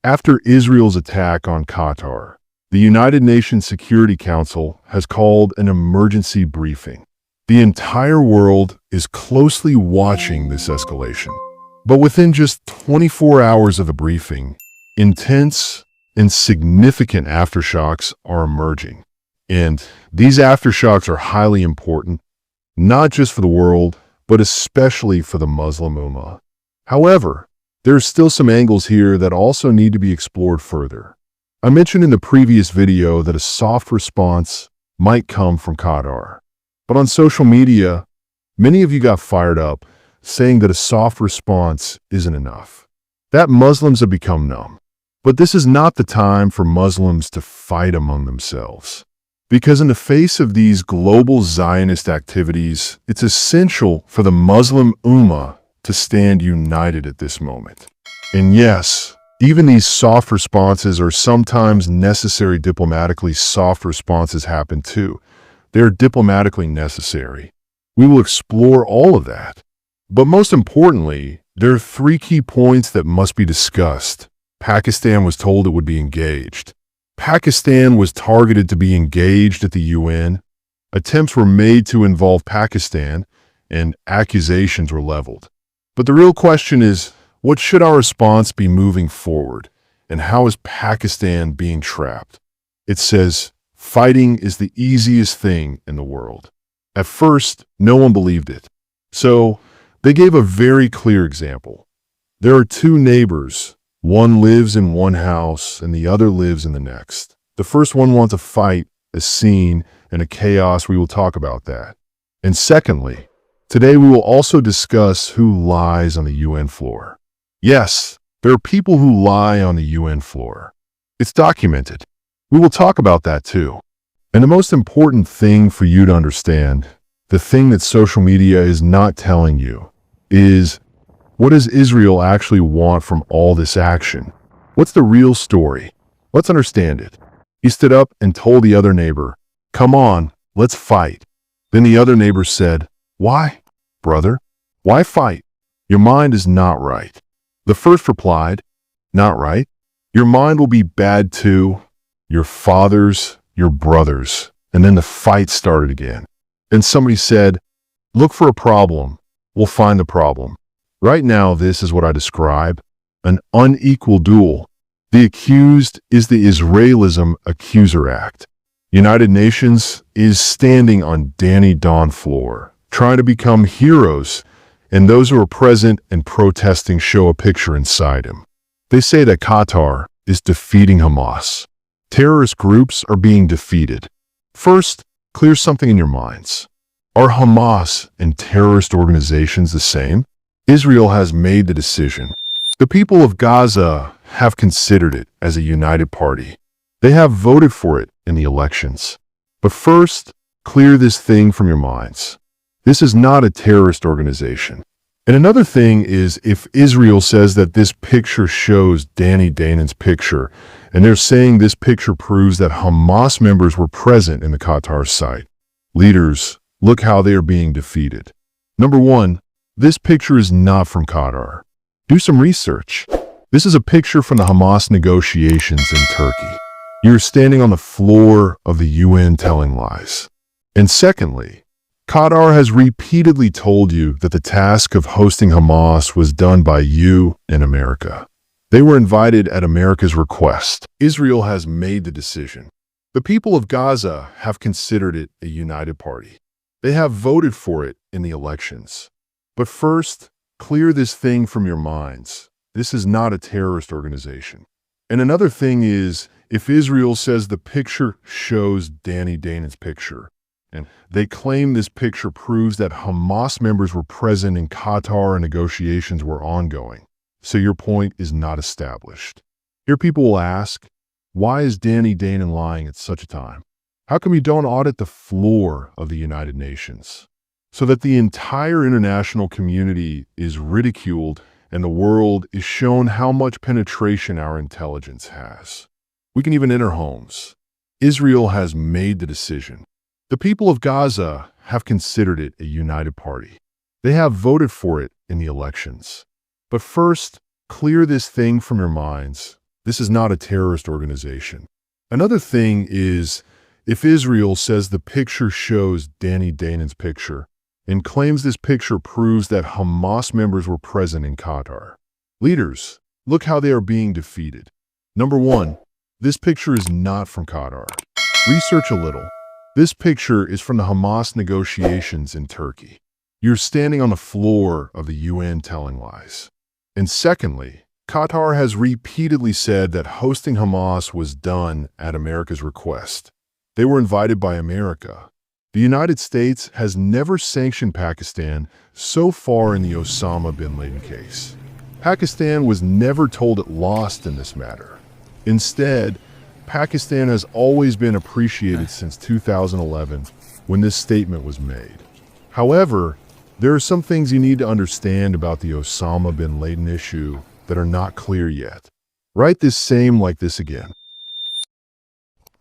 After Israel's attack on Qatar, the United Nations Security Council has called an emergency briefing. The entire world is closely watching this escalation. But within just 24 hours of the briefing, intense and significant aftershocks are emerging. And these aftershocks are highly important, not just for the world, but especially for the Muslim Ummah. However, there are still some angles here that also need to be explored further. I mentioned in the previous video that a soft response might come from Qatar. But on social media, many of you got fired up, saying that a soft response isn't enough, that Muslims have become numb. But this is not the time for Muslims to fight among themselves. Because in the face of these global Zionist activities, it's essential for the Muslim Ummah to stand united at this moment. And yes, even these soft responses are sometimes necessary. Diplomatically, soft responses happen too. They're diplomatically necessary. We will explore all of that. But most importantly, there are three key points that must be discussed. Pakistan was told it would be engaged. Pakistan was targeted to be engaged at the UN. Attempts were made to involve Pakistan, and accusations were leveled. But the real question is, what should our response be moving forward? And how is Pakistan being trapped? It says, fighting is the easiest thing in the world. At first, no one believed it. So, they gave a very clear example. There are two neighbors. One lives in one house and the other lives in the next. The first one wants a fight, a scene, and a chaos. We will talk about that. And secondly, today we will also discuss who lies on the UN floor. Yes, there are people who lie on the UN floor. It's documented. We will talk about that too. And the most important thing for you to understand, the thing that social media is not telling you, is what does Israel actually want from all this action? What's the real story? Let's understand it. He stood up and told the other neighbor, "Come on, let's fight." Then the other neighbor said, "Why, brother? Why fight? Your mind is not right." The first replied, "Not right? Your mind will be bad too. Your fathers, your brothers." And then the fight started again. And somebody said, "Look for a problem. We'll find the problem." Right now, this is what I describe, an unequal duel. The accused is the Israelism Accuser Act. United Nations is standing on Danny Dawn floor, trying to become heroes, and those who are present and protesting show a picture inside him. They say that Qatar is defeating Hamas. Terrorist groups are being defeated. First, clear something in your minds. Are Hamas and terrorist organizations the same? Israel has made the decision. The people of Gaza have considered it as a united party. They have voted for it in the elections. But first, clear this thing from your minds. This is not a terrorist organization. And another thing is, if Israel says that this picture shows Danny Damon's picture, and they're saying this picture proves that Hamas members were present in the Qatar site. Leaders, look how they are being defeated. Number one, this picture is not from Qatar. Do some research. This is a picture from the Hamas negotiations in Turkey. You're standing on the floor of the UN telling lies. And secondly, Qatar has repeatedly told you that the task of hosting Hamas was done by you and America. They were invited at America's request. Israel has made the decision. The people of Gaza have considered it a united party. They have voted for it in the elections. But first, clear this thing from your minds. This is not a terrorist organization. And another thing is, if Israel says the picture shows Danny Damon's picture, and they claim this picture proves that Hamas members were present in Qatar and negotiations were ongoing, so your point is not established. Here people will ask, why is Danny Danon lying at such a time? How come you don't audit the floor of the United Nations, so that the entire international community is ridiculed and the world is shown how much penetration our intelligence has? We can even enter homes. Israel has made the decision. The people of Gaza have considered it a united party. They have voted for it in the elections. But first, clear this thing from your minds. This is not a terrorist organization. Another thing is, if Israel says the picture shows Danny Damon's picture and claims this picture proves that Hamas members were present in Qatar. Leaders, look how they are being defeated. Number one, this picture is not from Qatar. Research a little. This picture is from the Hamas negotiations in Turkey. You're standing on the floor of the UN telling lies. And secondly, Qatar has repeatedly said that hosting Hamas was done at America's request. They were invited by America. The United States has never sanctioned Pakistan so far in the Osama bin Laden case. Pakistan was never told it lost in this matter. Instead, Pakistan has always been appreciated since 2011 when this statement was made. However, there are some things you need to understand about the Osama bin Laden issue that are not clear yet. Write this same like this again.